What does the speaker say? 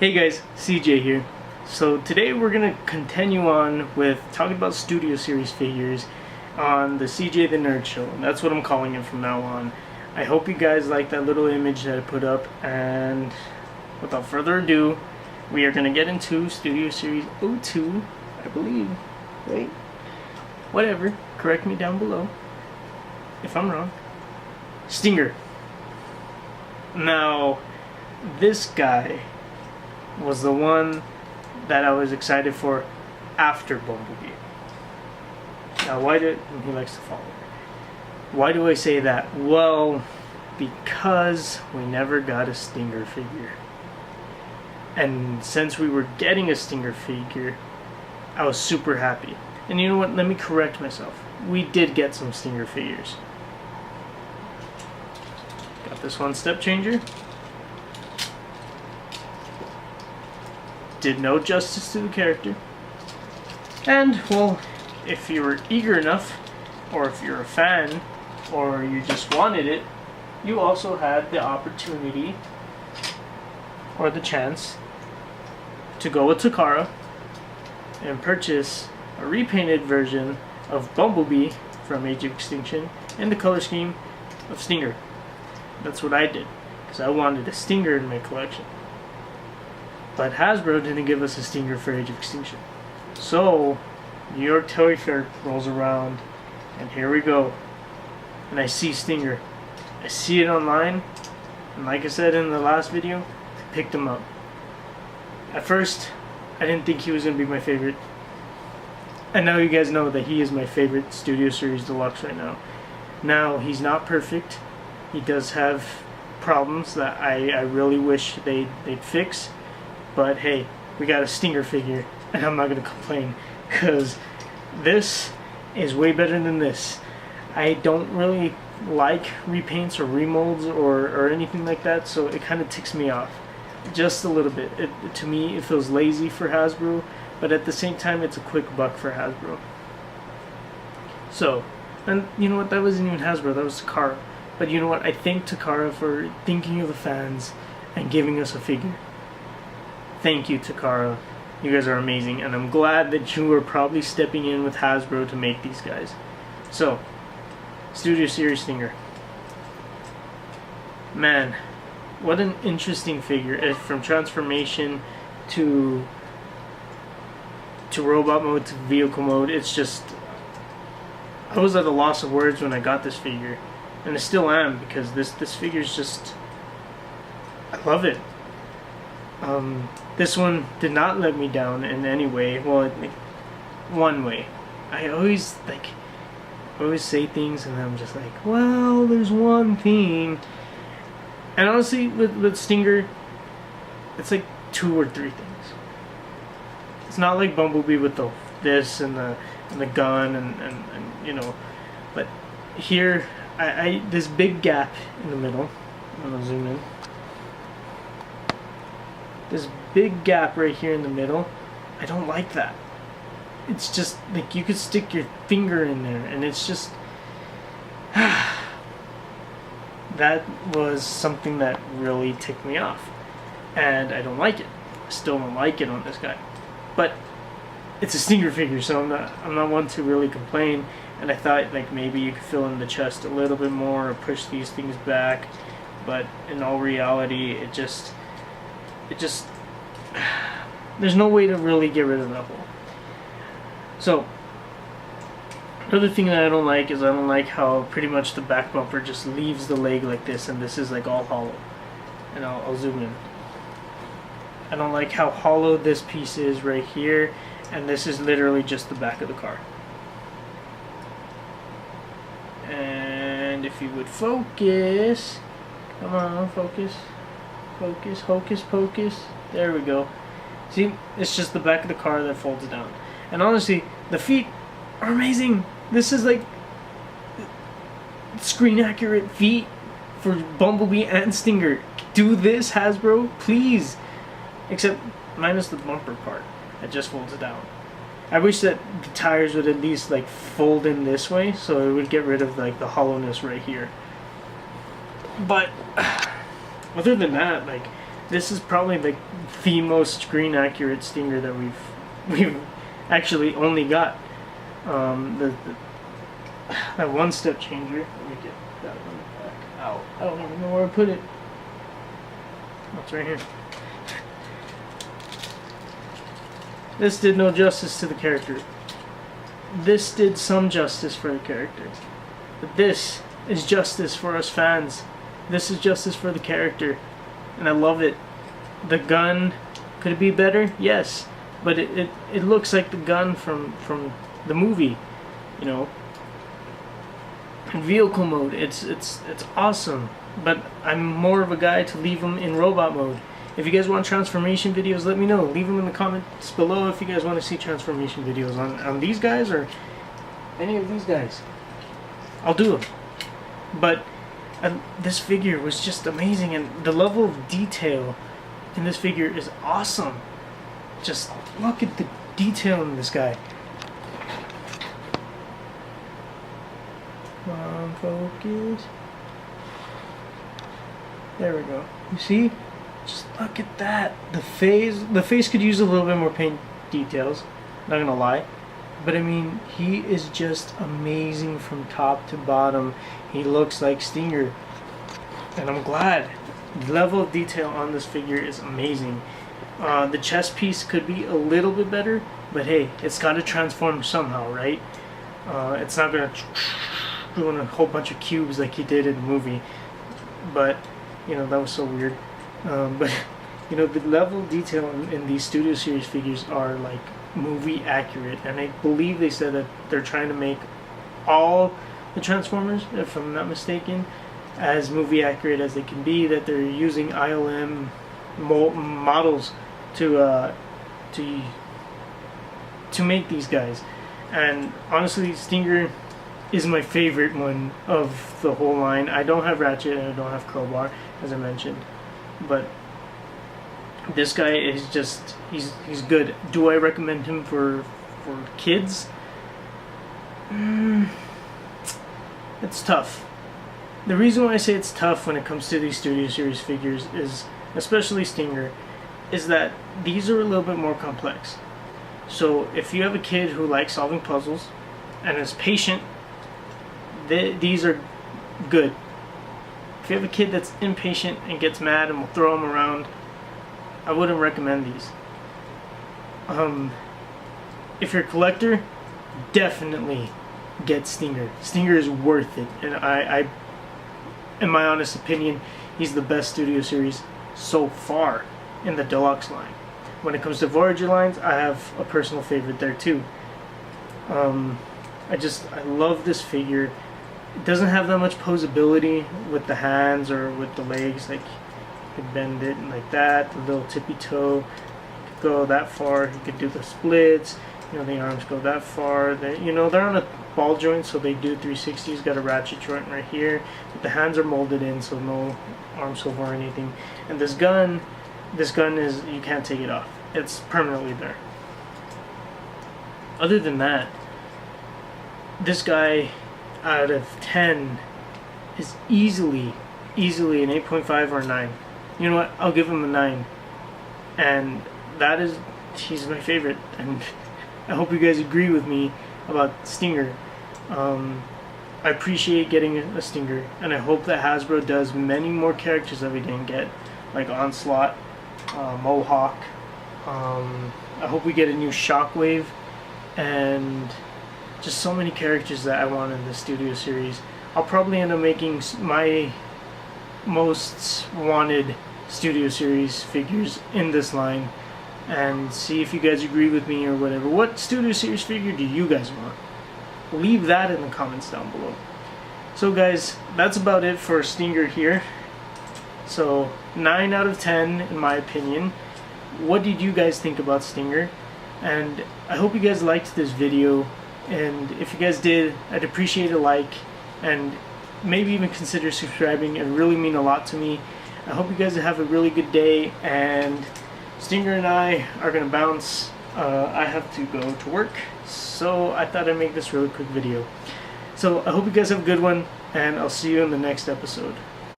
Hey guys, CJ here. So today we're going to continue on with talking about Studio Series figures on the CJ the Nerd Show. And that's what I'm calling it from now on. I hope you guys like that little image that I put up, and without further ado, we are going to get into Studio Series 02, I believe, right? Whatever, correct me down below if I'm wrong. Stinger. Now, this guy was the one that I was excited for after Bumblebee. Now, he likes to follow. Why do I say that? Well, because we never got a Stinger figure. And since we were getting a Stinger figure, I was super happy. And you know what? Let me correct myself. We did get some Stinger figures. Got this one Step Changer. Did no justice to the character. And, well, if you were eager enough, or if you're a fan, or you just wanted it, you also had the opportunity, or the chance, to go with Takara and purchase a repainted version of Bumblebee from Age of Extinction in the color scheme of Stinger. That's what I did, because I wanted a Stinger in my collection. But Hasbro didn't give us a Stinger for Age of Extinction. So, New York Toy Fair rolls around, and here we go. And I see Stinger. I see it online, and like I said in the last video, I picked him up. At first, I didn't think he was going to be my favorite. And now you guys know that he is my favorite Studio Series Deluxe right now. Now, he's not perfect. He does have problems that I really wish they'd fix. But hey, we got a Stinger figure, and I'm not going to complain, because this is way better than this. I don't really like repaints or remolds or anything like that, so it kind of ticks me off. Just a little bit. To me, it feels lazy for Hasbro, but at the same time, it's a quick buck for Hasbro. So, and you know what, that wasn't even Hasbro, that was Takara. But you know what, I thank Takara for thinking of the fans and giving us a figure. Thank you, Takara. You guys are amazing, and I'm glad that you are probably stepping in with Hasbro to make these guys. So, Studio Series Stinger. Man, what an interesting figure. From transformation to robot mode to vehicle mode, it's just... I was at a loss of words when I got this figure. And I still am, because this figure's just... I love it. This one did not let me down in any way. Well, one way. I always say things and I'm just like, well, there's one thing. And honestly, with Stinger, it's like 2 or 3 things. It's not like Bumblebee with this and the gun and you know. But here, this big gap in the middle. I'm gonna zoom in. This big gap right here in the middle, I don't like that. It's just like you could stick your finger in there, and it's just that was something that really ticked me off, and I don't like it. I still don't like it on this guy, but it's a Stinger figure, so I'm not one to really complain. And I thought like maybe you could fill in the chest a little bit more or push these things back, but in all reality, it just there's no way to really get rid of that hole. So, another thing that I don't like is I don't like how pretty much the back bumper just leaves the leg like this, and this is like all hollow. And I'll zoom in. I don't like how hollow this piece is right here, and this is literally just the back of the car. And if you would focus, come on, focus. Focus, hocus pocus. There we go. See, it's just the back of the car that folds down. And honestly, the feet are amazing. This is like screen accurate feet for Bumblebee and Stinger. Do this, Hasbro, please. Except minus the bumper part that just folds down. I wish that the tires would at least like fold in this way, so it would get rid of like the hollowness right here. But other than that, like, This is probably the most screen accurate Stinger that we've actually only got. That one step changer. Let me get that one back out. I don't even know where I put it. Oh, it's right here. This did no justice to the character. This did some justice for the character. But this is justice for us fans. This is justice for the character. And I love it. The gun, could it be better? Yes. But it looks like the gun from the movie, you know. In vehicle mode, it's awesome. But I'm more of a guy to leave them in robot mode. If you guys want transformation videos, let me know. Leave them in the comments below if you guys want to see transformation videos on these guys or any of these guys. I'll do them. But this figure was just amazing, and the level of detail in this figure is awesome. Just look at the detail in this guy. Come on, focus. There we go. You see? Just look at that. The face could use a little bit more paint details. Not gonna lie. But I mean, he is just amazing from top to bottom. He looks like Stinger. And I'm glad. The level of detail on this figure is amazing. The chest piece could be a little bit better, but hey, it's got to transform somehow, right? It's not going to doing a whole bunch of cubes like he did in the movie. But, you know, that was so weird. But, you know, the level of detail in these Studio Series figures are like movie accurate, and I believe they said that they're trying to make all the Transformers, if I'm not mistaken, as movie accurate as they can be, that they're using ILM models to make these guys. And honestly, Stinger is my favorite one of the whole line. I don't have Ratchet and I don't have Crowbar, as I mentioned, but this guy is just, he's good. Do I recommend him for kids? It's tough. The reason why I say it's tough when it comes to these Studio Series figures is, especially Stinger, is that these are a little bit more complex. So if you have a kid who likes solving puzzles and is patient, these are good. If you have a kid that's impatient and gets mad and will throw them around, I wouldn't recommend these. If you're a collector, definitely get Stinger. Stinger is worth it, and I in my honest opinion, he's the best Studio Series so far in the deluxe line. When it comes to Voyager lines, I have a personal favorite there too. I love this figure. It doesn't have that much posability with the hands or with the legs. Like, you could bend it like that, the little tippy toe. You could go that far. You could do the splits. You know, the arms go that far. They're on a ball joint, so they do 360s. Got a ratchet joint right here. But the hands are molded in, so no arm swivel or anything. And this gun is, you can't take it off. It's permanently there. Other than that, this guy out of 10 is easily an 8.5 or a 9. You know what? I'll give him a 9. And he's my favorite. And I hope you guys agree with me about Stinger. I appreciate getting a Stinger, and I hope that Hasbro does many more characters that we didn't get, like Onslaught, Mohawk. I hope we get a new Shockwave, and just so many characters that I want in the Studio Series. I'll probably end up making my most wanted Studio Series figures in this line, and see if you guys agree with me or whatever. What Studio Series figure do you guys want? Leave that in the comments down below. So guys, that's about it for Stinger here. So 9 out of 10 in my opinion. What did you guys think about Stinger? And I hope you guys liked this video, and if you guys did, I'd appreciate a like, and maybe even consider subscribing. It would really mean a lot to me. I hope you guys have a really good day, and Stinger and I are gonna bounce. I have to go to work, so I thought I'd make this really quick video. So I hope you guys have a good one, and I'll see you in the next episode.